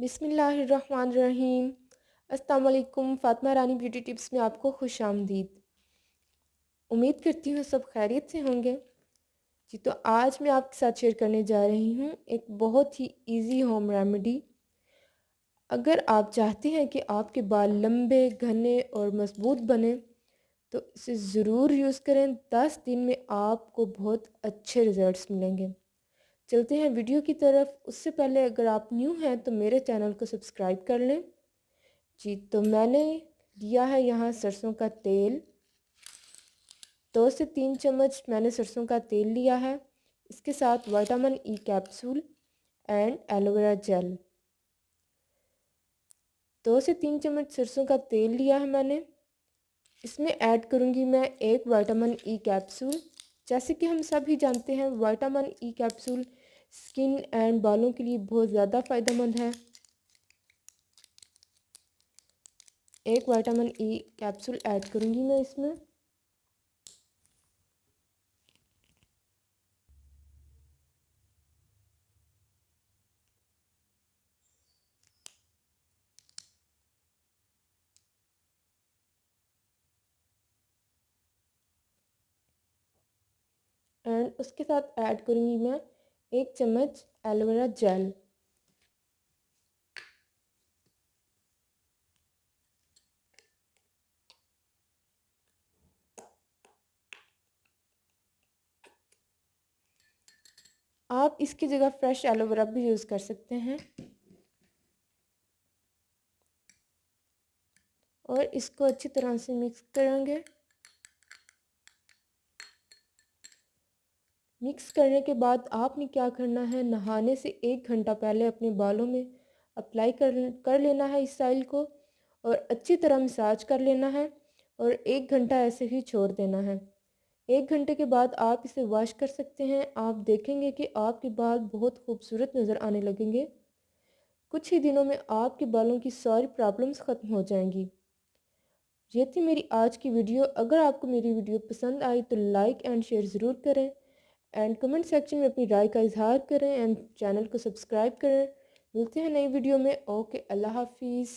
बिस्मिल्लाहिर्रहमानिर्रहीम। अस्सलाम वालेकुम। फ़ातिमा रानी ब्यूटी टिप्स में आपको खुश आमदीद। उम्मीद करती हूँ सब खैरियत से होंगे। जी, तो आज मैं आपके साथ शेयर करने जा रही हूँ एक बहुत ही इजी होम रेमेडी। अगर आप चाहते हैं कि आपके बाल लंबे, घने और मज़बूत बने तो इसे ज़रूर यूज़ करें। 10 दिन में आपको बहुत अच्छे रिज़ल्ट्स मिलेंगे। चलते हैं वीडियो की तरफ। उससे पहले अगर आप न्यू हैं तो मेरे चैनल को सब्सक्राइब कर लें। जी, तो मैंने लिया है यहाँ सरसों का तेल। 2 से 3 चम्मच मैंने सरसों का तेल लिया है। इसके साथ vitamin E capsule and aloe vera gel. 2 से 3 चम्मच सरसों का तेल लिया है मैंने। इसमें ऐड करूँगी मैं एक विटामिन ई कैप्सूल। जैसे कि हम सभी जानते हैं vitamin E capsule skin and बालों के लिए बहुत ज़्यादा फ़ायदेमंद है। एक विटामिन ई कैप्सूल ऐड करूँगी मैं इसमें। एंड उसके साथ ऐड करूँगी मैं 1 चम्मच एलोवेरा जेल। आप इसकी जगह फ्रेश एलोवेरा भी यूज़ कर सकते हैं। और इसको अच्छी तरह से मिक्स करेंगे। मिक्स करने के बाद आपने क्या करना है, नहाने से 1 घंटा पहले अपने बालों में अप्लाई कर लेना है इस ऑयल को और अच्छी तरह मसाज कर लेना है और 1 घंटा ऐसे ही छोड़ देना है। 1 घंटे के बाद आप इसे वॉश कर सकते हैं। आप देखेंगे कि आपके बाल बहुत खूबसूरत नज़र आने लगेंगे। कुछ ही दिनों में आपके बालों की सारी प्रॉब्लम्स ख़त्म हो जाएंगी। ये थी मेरी आज की वीडियो। अगर आपको मेरी वीडियो पसंद आई तो लाइक एंड शेयर ज़रूर करें एंड कमेंट सेक्शन में अपनी राय का इजहार करें एंड चैनल को सब्सक्राइब करें। मिलते हैं नई वीडियो में। ओके, अल्लाह हाफिज़।